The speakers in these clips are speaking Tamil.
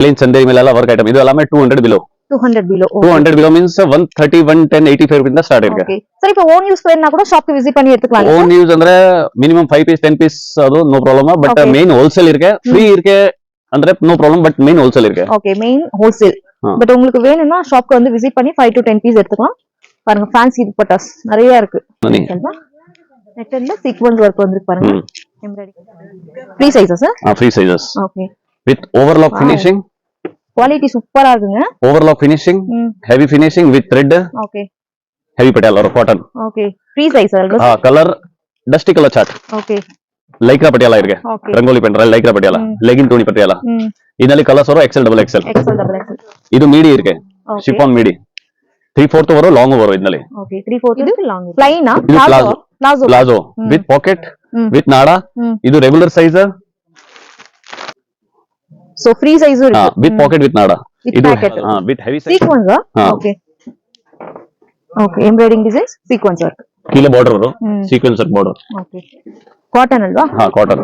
plain chanderi melala work item. Idu ellame 200 below. 200 below. Okay. 200 below means 130, 110, 85 rupees start irke. Okay. Sir, ipo own use venna kuda shop ku visit panni eduthukalam. Own use andre minimum 5 piece 10 piece adu no problem, but okay. Main wholesale irke, free irke andre no problem, but main wholesale irke. Okay, main wholesale. But உங்களுக்கு வேணும்னா shop ku வந்து visit பண்ணி 5 to 10 piece எடுத்துக்கலாம். பாருங்க fancy dupatas நிறைய இருக்கு. நெட்டல்ல sequence work வந்திருக்கு பாருங்க. Embroidery. Free sizes sir? Free sizes. Okay. With overlock finishing. Quality super ஆ இருக்குங்க. Overlock finishing, heavy finishing with thread. Okay. Heavy patiala or cotton. Okay. Free size alva. Color dusty color chart. Okay. Lycra patiala irke. Okay. Rangoli pendra lycra patiala. Legging tuni patiala. Idali colors varo XL double XL. XL double XL. Idu midi irke. Okay. Chiffon midi. 3/4 varo long varo idali. Okay. 3/4 idu long. Plain ah? Plazo. With pocket. With nada. Idu regular size. So free size irukku. With pocket with nada. With pocket. With heavy size. Sequence okay. Okay, embroidering designs sequence work. Keela border varo. Sequence work border. Okay. Cotton alva? Cotton.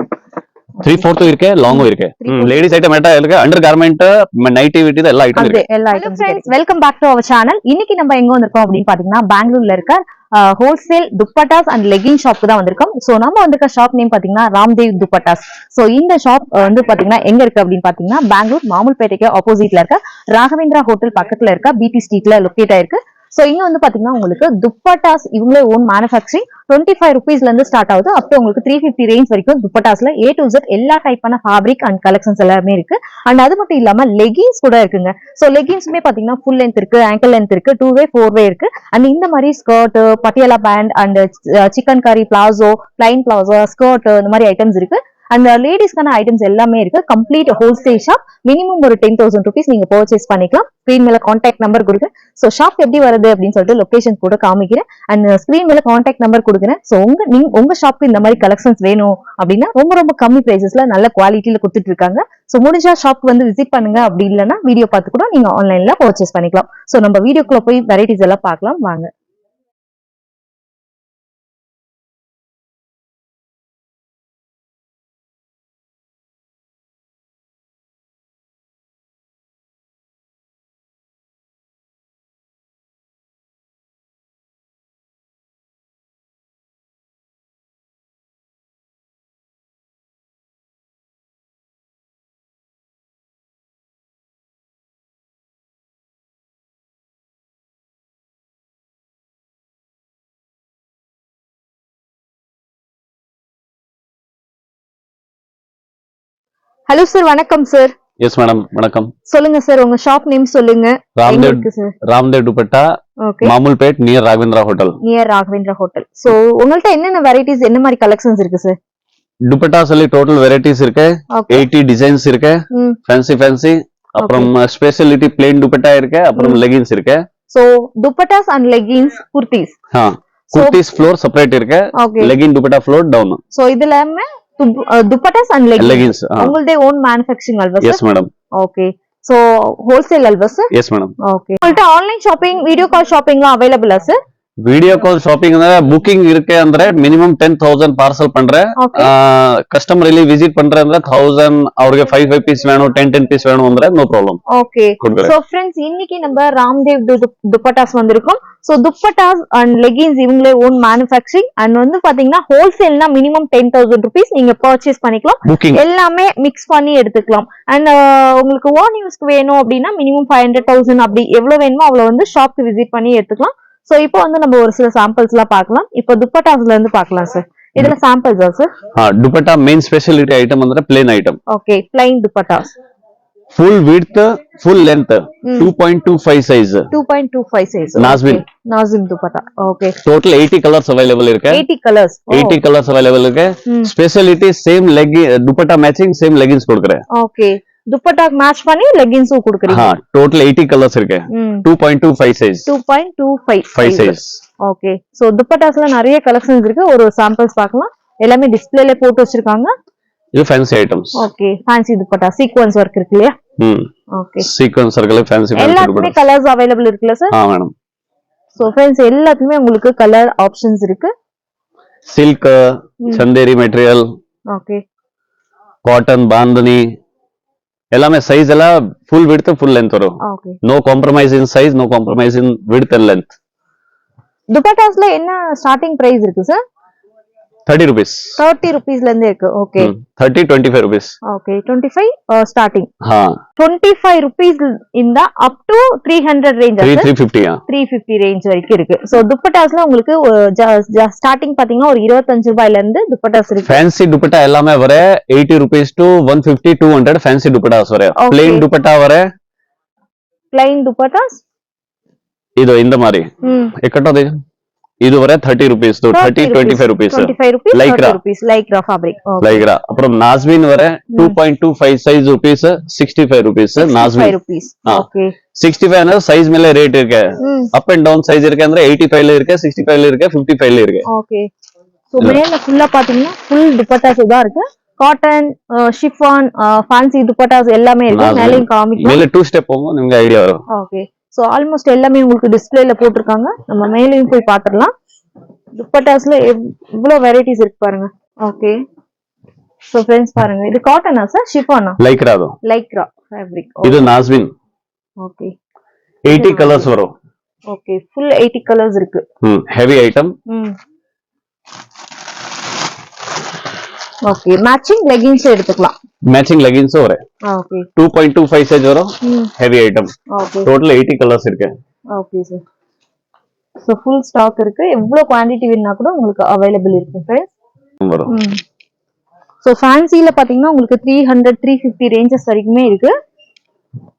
3/4 irke, long irke. Ladies item etta irke, undergarment, nativity ella item irke. Ella items. Friends, welcome back to our channel. இன்னைக்கு நம்ம எங்க வந்திருக்கோம் அப்படினு பாத்தீங்கன்னா பெங்களூர்ல இருக்க ஹோல்சேல் துப்பட்டாஸ் அண்ட் லெகிங் ஷாப்க்கு தான் வந்திருக்கோம். சோ நம்ம வந்திருக்க ஷாப் நேம் பாத்தீங்கன்னா ராம்தேவ் துப்பட்டாஸ். சோ இந்த ஷாப் வந்து பாத்தீங்கன்னா எங்க இருக்கு அப்படின்னு பாத்தீங்கன்னா பெங்களூர் மாமூல்பேட்டைக்கு ஆப்போசிட்ல இருக்க ராகவேந்திரா ஹோட்டல் பக்கத்துல இருக்க பிடி ஸ்ட்ரீட்ல லொகேட் ஆயிருக்கு. சோ இங்க வந்து பாத்தீங்கன்னா உங்களுக்கு துப்பட்டாஸ் இவங்களே ஓன் மேனுஃபேக்சரிங் 25 rupeesல இருந்து ஸ்டார்ட் ஆகுது. அப் டு உங்களுக்கு 350 ரேஞ்ச் வரைக்கும் துப்பட்டாஸ்ல A to Z எல்லா டைப்பான ஃபேப்ரிக் அண்ட் கலெக்ஷன்ஸ் எல்லாமே இருக்கு. அண்ட் அது மட்டும் இல்லாம லெகின்ஸ் கூட இருக்குங்க. சோ லெகின்ஸுமே பாத்தீங்கன்னா ஃபுல் லென்த் இருக்கு, ஆங்கிள் லென்த் இருக்கு, 2 way 4 way இருக்கு. அண்ட் இந்த மாதிரி skirt, Patiala pant and chikankari palazzo, plain palazzo, skirt இந்த மாதிரி ஐட்டம்ஸ் இருக்கு. அந்த லேடிஸ்க்கான ஐட்டம்ஸ் எல்லாமே இருக்கு. Complete wholesale shop. மினிமம் ஒரு 10,000 rupees நீங்க பர்ச்சேஸ் பண்ணிக்கலாம். ஸ்கிரீன் மேல கான்டாக்ட் நம்பர் கொடுங்க. சோ ஷாப் எப்படி வருது அப்படின்னு சொல்லிட்டு லொகேஷன் கூட காமிக்கிறேன். அண்ட் ஸ்கிரீன் மேல கான்டாக்ட் நம்பர் கொடுக்குறேன். சோ உங்க ஷாப்க்கு இந்த மாதிரி கலெக்ஷன்ஸ் வேணும் அப்படின்னா ரொம்ப கம்மி பிரைசஸ்ல நல்ல குவாலிட்டியில கொடுத்துட்டு இருக்காங்க. சோ முடிஞ்சா ஷாப்க்கு வந்து விசிட் பண்ணுங்க. அப்படி இல்லைன்னா வீடியோ பார்த்து கூட நீங்க ஆன்லைன்ல பர்ச்சேஸ் பண்ணிக்கலாம். சோ நம்ம வீடியோக்குள்ள போய் வெரைட்டிஸ் எல்லாம் பார்க்கலாம் வாங்க. ஹலோ சார், வணக்கம் சார். எஸ் மேடம், வணக்கம். சொல்லுங்க சார், உங்க ஷாப் நேம் சொல்லுங்க. Ramdev dupatta, Mamulpet near Raghavendra hotel. Near Raghavendra hotel. So உங்கள்ட்ட என்னென்ன வெரைட்டிஸ், என்ன மாதிரி கலெக்ஷன்ஸ் இருக்கு சார்? துப்பட்டாஸ் எல்லாம் டோட்டல் வெரைட்டிஸ் இருக்கு. 80 டிசைன்ஸ் இருக்கு. ஃபேன்சி அப்புறம் ஸ்பெஷாலிட்டி பிளேன் துப்பட்டா இருக்கு. அப்புறம் லெகின்ஸ் இருக்கு. So dupattas and leggings, kurtis. Kurtis floor separate இருக்கு. Legging dupatta floor down. So இதுலமே dupatas and leggings உங்களுடைய own manufacturing alva sir? Yes madam. Okay, so wholesale alva sir? Yes madam. Okay, உங்கள்ட்ட ஆன்லைன் ஷாப்பிங், வீடியோ கால் ஷாப்பிங்லாம் அவைலபிள் ஆ sir? Video call shopping booking இருக்கு ಅಂದ್ರೆ மினிமம் 10,000 பார்சல் பண்றேன். கஸ்டமர் ಇಲ್ಲಿ ವಿಸಿಟ್ பண்றேன் ಅಂದ್ರೆ 1000 அவರಿಗೆ 5 பீஸ் வேணும், 10 பீஸ் வேணும் ಅಂದ್ರೆ no problem. Okay. So friends, இன்னைக்கு நம்ம ராம்தேவ் துப்பட்டாஸ் வந்திருக்கோம். சோ துப்பட்டாஸ் அண்ட் லெகின்ஸ் இவங்களே ஓன் மேனுஃபேக்சரிங். அண்ட் வந்து பாத்தீங்கன்னா ஹோல்சேல்னா மினிமம் 10,000 rupees நீங்க பர்ச்சேஸ் பண்ணிக்கலாம். எல்லாமே மிக்ஸ் பண்ணி எடுத்துக்கலாம். அண்ட் உங்களுக்கு ஓன் யூஸ்க்கு வேணும் அப்படின்னா மினிமம் 500,000 அப்படி எவ்வளவு வேணுமோ அவ்வளவு வந்து ஷாப்க்கு விசிட் பண்ணி எடுத்துக்கலாம். சோ இப்போ வந்து நம்ம ஒரு சில சாம்பிள்ஸ் எல்லாம் பார்க்கலாம். இப்போ துப்பட்டாஸ்ல இருந்து பார்க்கலாம் சார். இதுல சாம்பிள்ஸா sir? Dupatta main speciality item ಅಂದ್ರೆ plain item. Okay, plain dupattas. full width, full length, 2.25 size. 2.25 size. Nazim dupatta. Okay. Total 80 colors available irukku. 80 colors. 80 colors available irukku. Speciality same dupatta matching same leggings கொடுக்கிறேன். Okay. दुपट्टा मैच பண்ணி leggings கொடுக்கறீங்க. total 80 colors இருக்கு. 2.25 size. 2.25 size. ஓகே. சோ துப்பட்டாஸ்ல நிறைய கலெக்ஷன்ஸ் இருக்கு. ஒரு சாம்பிள்ஸ் பார்க்கலாம். எல்லாமே டிஸ்ப்ளேல போட்டு வச்சிருக்காங்க. இது fancy items. Okay, fancy dupatta, sequence work இருக்கு இல்லையா? ஓகே. சீக்வென்ஸ் வர்க்ல ஃபேன்சி துப்பட்டா. எல்லாமே கலர்ஸ் அவேலபிள் இருக்குல சார்? மேடம். சோ फ्रेंड्स, எல்லாத்துலயும் உங்களுக்கு கலர் ஆப்ஷன்ஸ் இருக்கு. Silk, Chanderi material. Okay. Cotton, bandhani, எல்லாமே சைஸ் எல்லாம் ஃபுல் விட்த் ஃபுல் லென்த் வரும். Okay. No compromise in size, no compromise in width and length. துப்பட்டாஸ்ல என்ன ஸ்டார்டிங் பிரைஸ் இருக்கு சார்? 30 rupees. 30 rupeesல இருந்து இருக்கு. ஓகே. 30 25 rupees. ஓகே. 25 ஸ்டார்டிங். ஹா. 25 rupees இந்த அப் டு 300 ரேஞ்ச். 350. 350 ரேஞ்ச் வரைக்கும் இருக்கு. சோ துப்பட்டாஸ்ல உங்களுக்கு ஸ்டார்டிங் பாத்தீங்கன்னா ஒரு 25 ரூபாயில இருந்து துப்பட்டாஸ் இருக்கு. ஃபேன்சி துப்பட்டா எல்லாமே வர 80 rupees to 150 200 ஃபேன்சி துப்பட்டாஸ் வர. plain துப்பட்டா வர. plain துப்பட்டாஸ் இது இந்த மாதிரி எக்கட்டோ दे இது வர 30 rupees to 30 25 rupees. 25 rupees, lycra 30 rupees lycra fabric. lycra அப்புறம் நாஸ்மின் வர 2.25 size rupees 65 rupees நாஸ்மின். 65 rupees. Okay. 65 னா சைஸ் மேல ரேட் இருக்கு. அப் அண்ட் டவுன் சைஸ் இருக்கு ಅಂದ್ರೆ 85 ல இருக்கு, 65 ல இருக்கு, 55 ல இருக்கு. ஓகே. சோ மேல ஃபுல்லா பாத்தீங்கன்னா ஃபுல் துப்பட்டாஸ் தான் இருக்கு. காட்டன், ஷிஃபான், ஃபேன்சி துப்பட்டாஸ் எல்லாமே இருக்கு. மேலயும் காமிக்கலாம். மேல 2 ஸ்டெப் போகும் உங்களுக்கு ஐடியா வரும். ஓகே. சோ ஆல்மோஸ்ட் எல்லாமே உங்களுக்கு டிஸ்ப்ளேல போட்டுருக்காங்க. நம்ம மேலயும் போய் பாத்துறலாம். துப்பட்டாஸ்ல எவ்வளவு வெரைட்டிஸ் இருக்கு பாருங்க. ஓகே. சோ फ्रेंड्स பாருங்க. இது காட்டனா சார்? ஷிஃபானா? லைக்ரா தான். Lycra fabric. இது நாஸ்மின். ஓகே. 80 கலர்ஸ் வரும். ஓகே. ஃபுல் 80 கலர்ஸ் இருக்கு. Heavy item. Okay. Matching leggings எடுத்துக்கலாம். மேட்சிங் லெகின்ஸ் வர. ஓகே. 2.25 சைஸ் வரும். Heavy item. Okay. Total 80 colours இருக்கு. Okay sir. So full stock இருக்கு. எவ்வளவு குவாண்டிட்டி வேணும்னா கூட உங்களுக்கு அவைலபிள் இருக்கு फ्रेंड्स. வரும். சோ ஃபேன்சில பாத்தீங்கன்னா உங்களுக்கு 300 350 ரேஞ்சஸ் வரைக்குமே இருக்கு.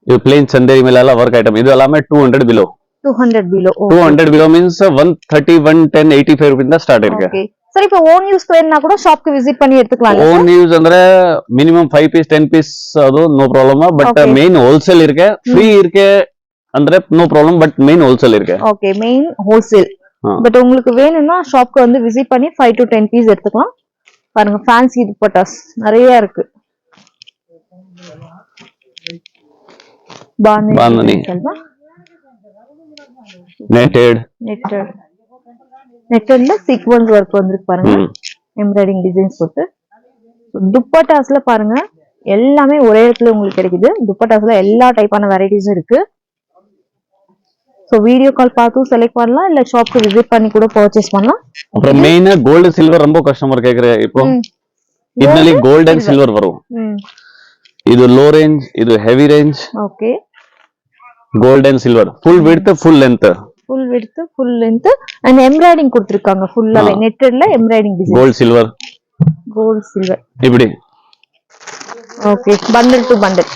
இது பிளேன் சந்தேரி மேல எல்லாம் வர்க் ஐட்டம். இது எல்லாமே 200 below. 200 below. 200 below means 130 110 85 rupees தான் ஸ்டார்ட் இருக்கு. ஓகே. ಸರ್ இப்போ ಓನ್ ಯೂಸ್ வேணும்னா கூட ஷாப்க்கு ವಿಸಿಟ್ பண்ணி எடுத்துக்கலாம். ಓನ್ ಯೂಸ್ ಅಂದ್ರೆ ಮಿನಿಮಮ್ 5 ಪೀಸ್ 10 ಪೀಸ್ ಅದು no problem. But main wholesale ಇರ್ಕೆ ಫ್ರೀ ಇರ್ಕೆ ಅಂದ್ರೆ no problem. But main wholesale இருக்கு. ஓகே. Main wholesale. பட் உங்களுக்கு வேணும்னா ஷாப்க்கு வந்து விசிட் பண்ணி 5 to 10 பீஸ் எடுத்துக்கலாம். பாருங்க ஃபேன்சி துப்பட்டாஸ் நிறைய இருக்கு. பாந்தனி நெட்டட் நெட்டட்ல சீக்வென்ஸ் வர்க் வந்திருக்கு பாருங்க. எம்ப்ராய்டிங் டிசைன்ஸ் போட்டு. துப்பட்டாஸ்ல பாருங்க எல்லாமே ஒரே இடத்துல உங்களுக்கு கிடைக்குது. துப்பட்டாஸ்ல எல்லா டைப்பான வெரைட்டிஸும் இருக்கு. சோ வீடியோ கால் பார்த்து செலக்ட் பண்ணலாம், இல்ல ஷாப்க்கு விசிட் பண்ணி கூட பர்ச்சேஸ் பண்ணலாம். அப்புறம் மெயினா கோல்ட் சில்வர் ரொம்ப கஸ்டமர் கேக்குற. இப்போ இதனால கோல்ட் அண்ட் சில்வர் வரும். இது லோ ரேஞ்ச், இது heavy range. Okay. Gold and silver full width full length. Full width full length and embroidering கொடுத்திருக்காங்க. ஃபுல்லாவே நெட்டட்ல எம்ப்ராய்டிங் டிசைன். Gold silver. இப்படி. Okay. Bundle to bundle.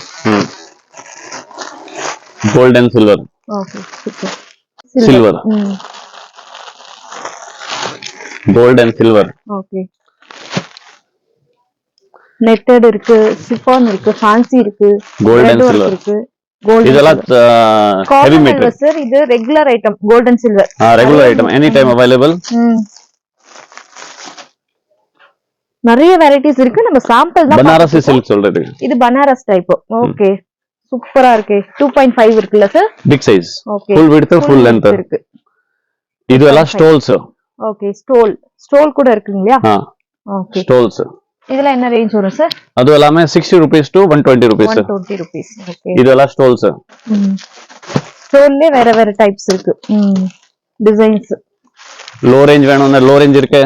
Gold and silver. Okay. Super. Silver. Gold and silver. Okay. Netted இருக்கு, சிஃபான் இருக்கு, ஃபேன்சி இருக்கு, கோல்ட் அண்ட் சில்வர் இருக்கு. இதெல்லாம் ஹெவி மெட்டீரியல் சார். இது regular item gold and silver. Regular item any time available. நிறைய வெரைட்டிஸ் இருக்கு. நம்ம சாம்பிள் தான். பனாரசி சில்க் சொல்றது. இது பனாரஸ் டைப். ஓகே. சூப்பரா இருக்கு. 2.5 இருக்குல்ல sir? Big size. Okay. Full width full length இருக்கு. இது எல்லாம் ஸ்டோல்ஸ். ஓகே. ஸ்டோல் கூட இருக்குங்களா? ஓகே. ஸ்டோல்ஸ். இதெல்லாம் என்ன ரேஞ்ச் வரும் சார்? அது எல்லாமே 60 rupees to 120 rupees. 120 rupees. Okay. இது எல்லாம் ஸ்டோல்ஸ். ஸ்டோல்லே வேற டைப்ஸ் இருக்கு. டிசைன்ஸ். லோ ரேஞ்ச் வேணும்னா லோ ரேஞ்ச் இருக்கு.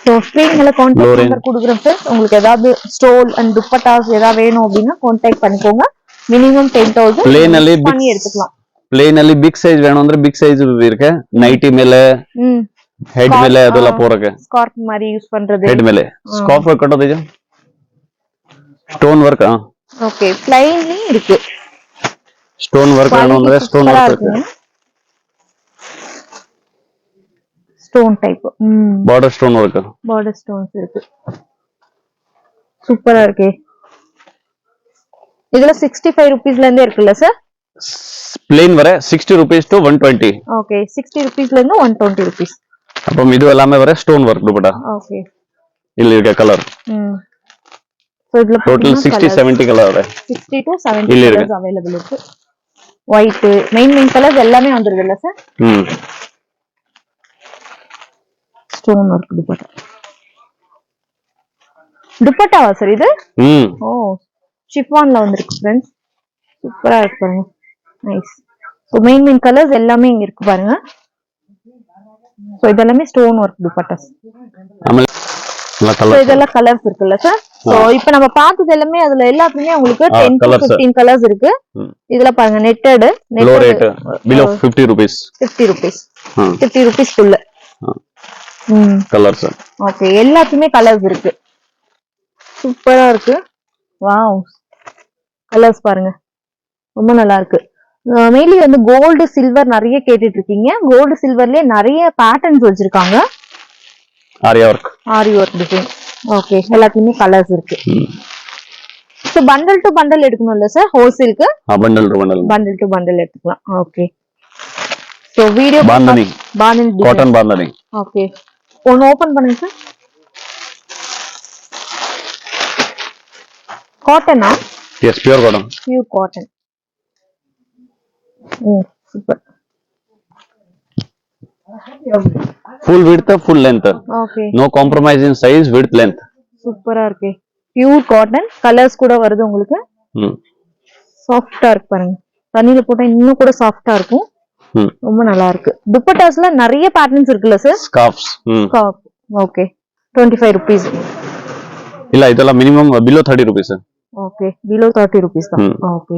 சோ ஸ்கிரீன்ல கான்டாக்ட் நம்பர் கொடுக்குறேன் சார். உங்களுக்கு ஏதாவது ஸ்டோல் அண்ட் துப்பட்டாஸ் ஏதாவது வேணும் அப்படினா கான்டாக்ட் பண்ணிக்கோங்க. மினிமம் 10,000 பண்ணி எடுத்துக்கலாம். பிளேனலி பிக் சைஸ் வேணும் ಅಂದ್ರೆ பிக் சைஸ் இருக்கு. நைட்டி மேல ஹெட் மேல அதெல்லாம் போறக்கு ஸ்கார்ஃப் மாதிரி யூஸ் பண்றது. ஹெட் மேல ஸ்கார்ஃப் கட்டோது இது ஸ்டோன் வர்க். ஓகே. ப்ளைன்லி இருக்கு. ஸ்டோன் வர்க் வேணும் ಅಂದ್ರೆ ஸ்டோன் வர்க் இருக்கு. Stone type. Border stone work. Border stones இருக்கு. சூப்பரா இருக்கு. இதுல 65 ரூபீஸ்ல இருந்தே இருக்குல்ல சார்? பிளேன் வர 60 rupees to 120. ஓகே. 60 ரூபீஸ்ல இருந்து 120 ரூபீஸ். அப்ப இது எல்லாமே வர ஸ்டோன் வர்க் துப்பட்டா. ஓகே. இல்ல இருக்க கலர். சோ இதுல டோட்டல் 60 70 கலர் வர. 60 to 70 கலர்ஸ் அவேலபிள் இருக்கு. ஒயிட் மெயின் கலர்ஸ் எல்லாமே வந்துருதுல்ல சார்? Stone work dupatta. துப்பட்டாவா சார் இது? ம் ஓ ஷிஃபான்ல வந்திருக்கு ஃப்ரெண்ட்ஸ். சூப்பரா இருக்கு பாருங்க. நைஸ். ஸோ மெயின் கலர்ஸ் எல்லாமே இங்க இருக்கு பாருங்க. ஸோ இதெல்லாமே ஸ்டோன் ஒர்க் துப்பட்டாஸ். ஆமா நல்ல ஸோ கலர் இதெல்லாம் கலர்ஸ் இருக்குல்ல சார்? ஸோ இப்போ நம்ம பார்த்தது எல்லாமே அதுல எல்லாத்துலயுமே உங்களுக்கு 10 to colours. 15 கலர்ஸ் இருக்கு. இதுல பாருங்க netted low rate below 50 rupees 50 rupees 50 rupees குள்ள கலர்ஸ். ஓகே எல்லாத்துலயுமே கலர்ஸ் இருக்கு. சூப்பரா இருக்கு. வாவ் கலர்ஸ் பாருங்க ரொம்ப நல்லா இருக்கு. மெயின்லி வந்து கோல்டு சில்வர் நிறைய கேட்டுட்டு இருக்கீங்க. கோல்டு சில்வர்லயே நிறைய பேட்டர்ன்ஸ் வச்சிருக்காங்க. Aari work design. ஓகே எல்லாத்துலயுமே கலர்ஸ் இருக்கு. சோ பண்டல் டு பண்டல் எடுக்கணும்ல சார் ஹோல்சேலுக்கு? பண்டல் டு பண்டல் எடுத்துக்கலாம். Okay so video bandhani cotton bandhani. Okay ஒன்னு ஓபன் பண்ணுங்க சார். காட்டனா? Yes pure cotton. Super. Full width, full length. Okay. No compromise in size, width, length. சூப்பரா இருக்கு. பியூர் காட்டன் கலர்ஸ் கூட வருது உங்களுக்கு. சாஃப்ட்டா இருக்கு பாருங்க. தண்ணில போட்டா இன்னும் கூட சாஃப்ட்டா இருக்கும். ரொம்ப நல்லா இருக்கு. துப்பட்டாஸ்ல நிறைய பேட்டர்ன்ஸ் இருக்குல்ல சார்? ஸ்கார்ஃப்ஸ். Okay 25 rupees. இல்ல இதெல்லாம் minimum below 30 rupees. Okay below 30 rupees தான். ஓகே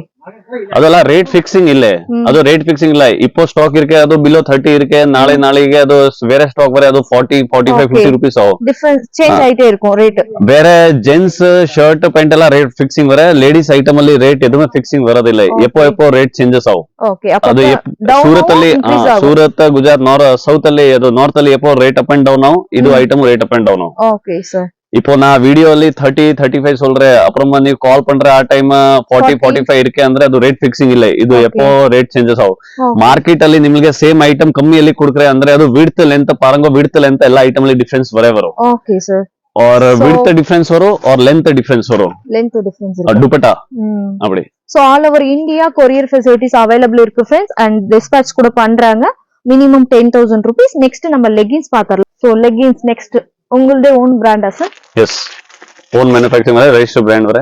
அதெல்லாம் ரேட் ஃபிக்சிங் இல்ல. அது ரேட் ஃபிக்சிங் இல்ல. இப்போ ஸ்டாக் இருக்கு அது below 30 இருக்கு. நாளைக்கு அது வேற ஸ்டாக் வர அது 40 45 50 rupees ஆகும். டிஃபரன்ஸ் சேஞ்ச் ஆயிட்டே இருக்கும் ரேட். வேற ஜென்ஸ் ஷர்ட் பேண்ட் எல்லாம் ரேட் ஃபிக்சிங் வர. லேடிஸ் ஐட்டம் ಅಲ್ಲಿ ரேட் எதுமே ஃபிக்சிங் வரது இல்ல. எப்போ ரேட் ಚೇಂಜಸ್ ಆವು. ಓಕೆ ಅದು ಸೂರತ್ ಅಲ್ಲಿ ಸೂರತ್ ಗುಜರಾತ್ ಸೌತ್ ಅಲ್ಲಿ ಅದು ನಾರ್ತ್ ಅಲ್ಲಿ எப்போ ரேட் ಅಪ್ ಅಂಡ್ ಡೌನ್ ஆகும். ಇದು item rate up and down ஆகும். Okay sir. இப்போ நான் வீடியோ ಅಲ್ಲಿ 30 35 சொல்றேன். அப்புறமா நீ கால் பண்ற ಆ ಟೈಮ್ 40 45 ಇருக்கு ಅಂದ್ರೆ ಅದು ರೇಟ್ ಫಿಕ್ಸಿಂಗ್ ಇಲ್ಲ. ಇದು எப்போ ರೇಟ್ ಚೇಂಜಸ್ ಆವು. ಮಾರ್ಕೆಟ್ ಅಲ್ಲಿ ನಿಮಗೆ ಸೇಮ್ ಐಟಮ್ ಕಮ್ಮಿಯಲ್ಲಿ ಕೊಡ್ತಾರೆ ಅಂದ್ರೆ ಅದು ವಿಡ್ತ್ ಲೆಂತ್ ಪಾರಂಗೋ ವಿಡ್ತ್ ಲೆಂತ್ ಎಲ್ಲ ಐಟಮ್ ಅಲ್ಲಿ ಡಿಫರೆನ್ಸ್ ಬರೋ. Okay sir. और विड्थ डिफरेंस वरो और लेंथ डिफरेंस वरो. लेंथ डिफरेंस இருக்கு. दुपट्टा அப்படி. So all over India courier facilities available இருக்கு फ्रेंड्स அண்ட் டிஸ்பாட்ச் கூட பண்றாங்க. Minimum 10,000 rupees. நெக்ஸ்ட் நம்ம லெகின்ஸ் பார்த்தறோம். சோ லெகின்ஸ் நெக்ஸ்ட் உங்களுடைய ஓன் பிராண்டா சார்? எஸ் ஓன் மேனுஃபேக்சரிங் வர ரெஜிஸ்டர் பிராண்ட் வர.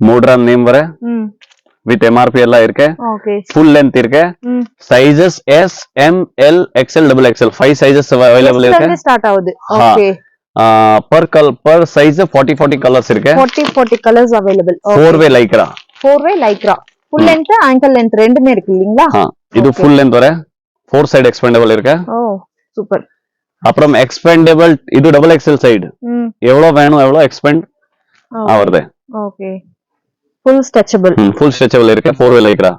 மோட்ரான் நேம் வர. வித் எம்ஆர்பி எல்லாம் இருக்கு. ஓகே ஃபுல் லென்த் இருக்கு. Sizes S M L XL double XL 5 sizes available இருக்கு. ஸ்டார்ட் ஆகுது. ஓகே per size 40 colors இருக்கு. 40 colors available. 4-way lycra. 4-way lycra. full length ankle length ரெண்டுமே இருக்கு இல்லீங்களா? இது full length வர 4 side expandable இருக்கு. ஓ சூப்பர். அப்புறம் expandable இது double XL side. எவ்வளவு வேணும் எவ்வளவு expand ஆவறது. ஓகே full stretchable இருக்கு 4-way lycra.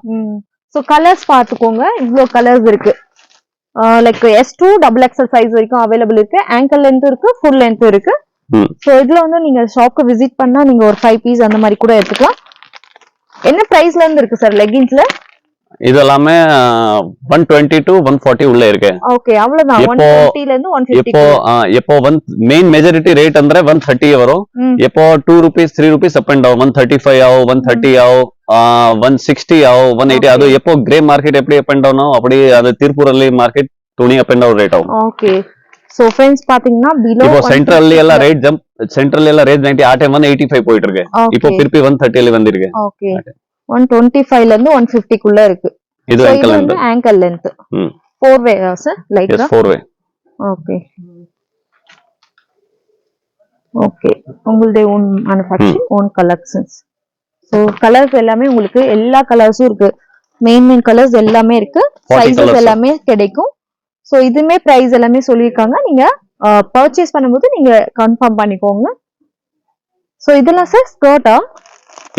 சோ கலர்ஸ் பாத்துக்கோங்க. இவ்ளோ கலர்ஸ் இருக்கு. Like S2 double XL size வரைக்கும் அவைலபிள் இருக்கு. ஆங்கிள் லென்த் இருக்கு, ஃபுல் லென்த் இருக்கு. சோ இதுல வந்து நீங்க ஷாப்க்கு விசிட் பண்ணா நீங்க ஒரு 5 பீஸ் அந்த மாதிரி கூட எடுத்துக்கலாம். என்ன பிரைஸ்ல இருந்து இருக்கு சார் லெகின்ஸ்ல? இது எல்லாமே 120 to 140 உள்ள இருக்கு. ஓகே அவ்வளவுதான். 120 ல இருந்து 150. இப்போ மெயின் மெஜாரிட்டி ரேட் ಅಂದ್ರೆ 130 வரும். இப்போ 2 rupees 3 rupees up and down 135 ஆவோ 130 ஆவோ 160 ஆவோ 180 அது எப்போ கிரே மார்க்கெட் எப்படி அப் அண்ட் டவுன் ஆகும் அப்படி அது திருப்பூர்ல மார்க்கெட் துணி அப் அண்ட் டவுன் ரேட் ஆகும். ஓகே சோ फ्रेंड्स பாத்தீங்கன்னா below இப்போ சென்ட்ரல்ல எல்லாம் ரேட் ஜம்ப் சென்ட்ரல்ல எல்லாம் ரேட் 90 ஆ டைம் 185 போயிட்டு இருக்கு. இப்போ திருப்பி 130 ல வந்திருக்கு. ஓகே 125 ல இருந்து 150 குள்ள இருக்கு. இது ankle length 4 way sir like 4 way. Okay okay உங்களுடைய own manufacturing own collections. So colours எல்லாமே உங்களுக்கு எல்லா கலர்ஸும் இருக்கு. மெயின் கலர்ஸ் எல்லாமே இருக்கு. சைஸஸ் எல்லாமே கிடைக்கும். சோ இதுமே பிரைஸ் எல்லாமே சொல்லிருக்காங்க. நீங்க பர்ச்சேஸ் பண்ணும்போது நீங்க கன்ஃபார்ம் பண்ணிக்கோங்க. சோ இதெல்லாம் சார் ஸ்கர்ட்டா?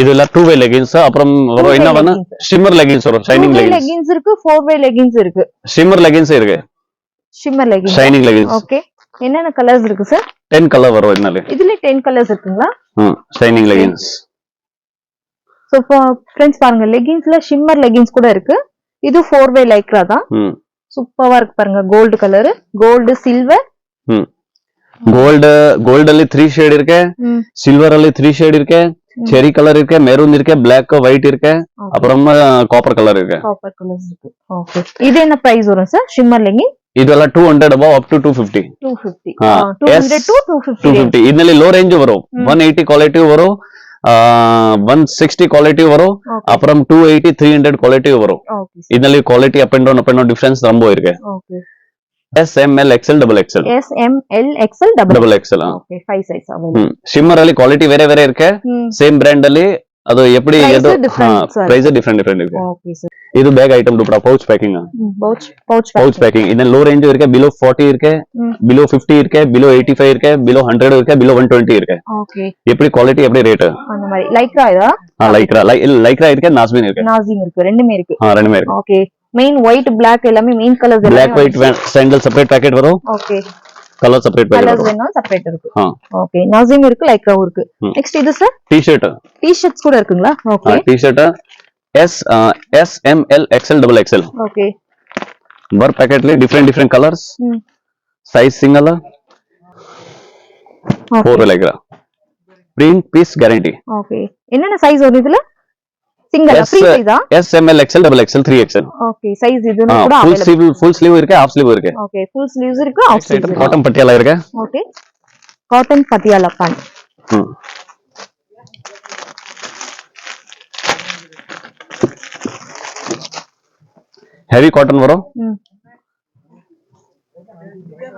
இதெல்லாம் 2-way leggings. அப்புறம் வர என்ன வேணா shimmer leggings வரும். shining leggings இருக்கு. 4-way leggings இருக்கு. shimmer leggings இருக்கு. shimmer leggings shining leggings. Okay என்னென்ன கலர்ஸ் இருக்கு சார்? 10 கலர் வரும் இதனால. இதுல 10 கலர்ஸ் இருக்குங்களா? shining leggings. சோ फ्रेंड्स பாருங்க leggings-ல shimmer leggings கூட இருக்கு. இது 4-way lycra தான். சூப்பரா இருக்கு பாருங்க. Gold colour, gold silver. Gold ಅಲ್ಲಿ 3 ஷேட் இருக்கு. சில்வர் ಅಲ್ಲಿ 3 ஷேட் இருக்கு. செரி கலர் இருக்கு, மெரூன் இருக்கு, பிளாக் ஒயிட் இருக்கு, அப்புறமா காப்பர் கலர் இருக்கு. காப்பர் கலர்ஸ் இருக்கு. ஓகே இது என்ன பிரைஸ் வரும் சார் ஷிம்மர் லெகிங்? ಇದೆಲ್ಲ 200 above up to 250. 250 ಹಾ, 200 to 250 250 ಇದರಲ್ಲಿ ಲೋ ರೇಂಜ್ ವரும் 180 ಕ್ವಾಲಿಟಿ ವரும் 160 ಕ್ವಾಲಿಟಿ ವரும் Okay. அப்புறம் 280 300 ಕ್ವಾಲಿಟಿ ವரும் okay ಇದರಲ್ಲಿ quality up and down difference ரொம்ப இருக்கு okay S M L XL double XL S M L XL double double XL okay 5 size available shimmer ಅಲ್ಲಿ ಕ್ವಾಲಿಟಿ ಬೇರೆ ಬೇರೆ ಇருக்கு ಸೇಮ್ ಬ್ರ್ಯಾಂಡ್ ಅಲ್ಲಿ ಅದು எப்படி Price ಎದು different, sir. ಪ್ರೈಸ್ ಡಿಫರೆಂಟ್ ಇருக்கு okay sir ಇದು bag item dupatta pouch packing pouch pouch packing ಇದನ್ನ ಲೋ ರೇಂಜ್ ಇருக்கு ಬಿಲೋ 40 ಇருக்கு ಬಿಲೋ 50 இருக்கு ಬಿಲೋ 85 இருக்கு ಬಿಲೋ 100 இருக்கு ಬಿಲೋ 120 இருக்கு okay எப்படி குவாலிட்டி எப்படி ரேட் அந்த மாதிரி லைக்ரா இதா லைக்ரா இருக்கு நாஸ்மின் இருக்கு நாசிம் இருக்கு ரெண்டுமே இருக்கு ரெண்டுமே இருக்கு okay மெயின் ஒயிட் black எல்லாமே main colours black white sandal separate packet வரும் okay colour separate packet colours வரும் வேணும் செப்பரேட் இருக்கு ஆ okay நாசிம் இருக்கு லைக்ராவும் இருக்கு நெக்ஸ்ட் இது சார் டி-ஷர்ட் டி-ஷர்ட்ஸ் கூட இருக்குங்களா okay T-shirt S M L XL double XL okay वर पैकेट ले different colours size single okay 4 लेगा प्रिंट पीस गारंटी okay என்னென்ன சைஸ் வரும் இதுல சிங்கிள் ஃப்ரீ சைஸா S M L XL double XL 3XL okay size இதுன்னு கூட फुल स्लीव இருக்கு हाफ स्लीव இருக்கு okay full sleeves இருக்கு half sleeves இருக்கு காட்டன் பட்டியாலா இருக்கு okay cotton Patiala pant heavy cotton वरो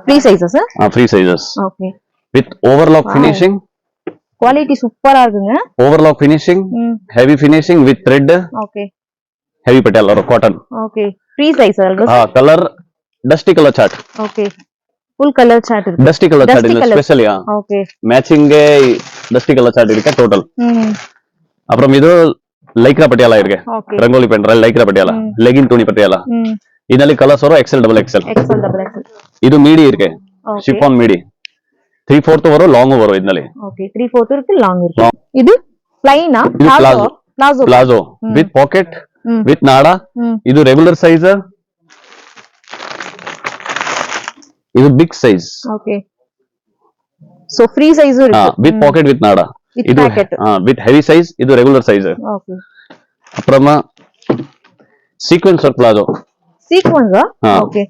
free sizes free sizes okay with overlock finishing quality சூப்பரா இருக்குங்க overlock finishing heavy finishing with thread okay heavy Patiala और कॉटन ओके फ्री साइज अलग हां colour dusty colour chart okay full colour chart இருக்கு डस्टी कलर चार्ट இல்ல ஸ்பெஷல் யா okay matching dusty colour chart இருக்கு டோட்டல் அப்புறம் இது லைக்ரா பட்டியாலா இருக்கு ரங்கோலி பெண்ற லைக்ரா பட்டியாலா லெகின் துணி பட்டியாலா ಇದರಲ್ಲಿ ಕಲರ್ಸ್ ವರೋ XL double XL XL double XL ಇದು ಮೀಡಿ ಇருக்கு ಶಿಫಾನ್ ಮೀಡಿ 3/4 ವರೋ ಲಾಂಗ್ ವರೋ ಇದರಲ್ಲಿ ಓಕೆ 3/4 ಇருக்கு ಲಾಂಗ್ ಇருக்கு ಇದು ಪ್ಲೈನಾ ಪ್ಲಾಜೋ ವಿತ್ ಪಾಕೆಟ್ ವಿತ್ ನಾಡಾ ಇದು ರೆಗ್ಯುಲರ್ ಸೈಜ್ ಇದು big size okay so free size ಇருக்கு ವಿತ್ ಪಾಕೆಟ್ ವಿತ್ ನಾಡಾ ಇದು ವಿತ್ ಹೆವಿ ಸೈಜ್ ಇದು ರೆಗ್ಯುಲರ್ ಸೈಜ್ ಓಕೆ ಅப்புறமா sequence work palazzo sequence okay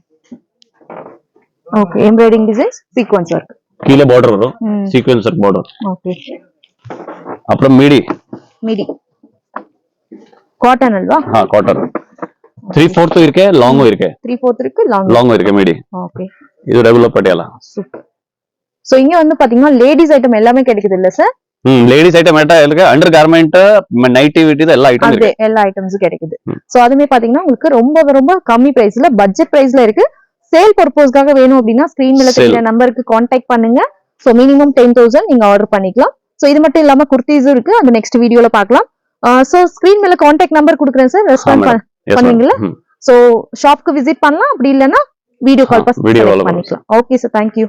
okay embroidering designs sequence work ಕೀಳೆ ಬಾರ್ಡರ್ ವரும் ಸೀಕ್ವೆನ್ಸ್ ವರ್ಕ್ ಬಾರ್ಡರ್ ಓಕೆ ಅப்புறம் ಮಿಡಿ ಕಾಟನ್ ಅಲ್ವಾ ಹಾ ಕಾಟನ್ 3/4 ಇருக்கு ಲಾಂಗ್ ಇருக்கு 3/4 இருக்கு லாங் இருக்கு ಮಿಡಿ ஓகே இது ரெகுலர் பட்டியாலா சூப்பர் சோ இங்க வந்து பாத்தீங்கன்னா லேடிஸ் ஐட்டம் எல்லாமே கிடைக்குது இல்ல சார் லேடிஸ் ஐட்டம் இருக்கு அண்டர் கார்மெண்ட் நைட்டி வீட்டு எல்லா ஐட்டம் இருக்கு எல்லா ஐட்டம்ஸும் கிடைக்குது சோ அதுமே பாத்தீங்கன்னா உங்களுக்கு ரொம்ப ரொம்ப கம்மி பிரைஸ்ல பட்ஜெட் பிரைஸ்ல இருக்கு சேல் பர்பஸ்க்காக வேணும் அப்படின்னா ஸ்கிரீன்ல தெரியுற நம்பருக்கு கான்டாக்ட் பண்ணுங்க சோ மினிமம் 10,000 நீங்க ஆர்டர் பண்ணிக்கலாம் சோ இது மட்டும் இல்லாம குர்தீஸும் இருக்கு அது நெக்ஸ்ட் வீடியோல பார்க்கலாம் சோ ஸ்கிரீன் மேல கான்டாக்ட் நம்பர் கொடுக்குறேன் சார் ரெஸ்பான்ஸ் பண்ணுவீங்களா சோ ஷாப்க்கு விசிட் பண்ணலாம் அப்படி இல்லனா வீடியோ கால் பண்ணிக்கலாம் ஓகே சார் தேங்க்யூ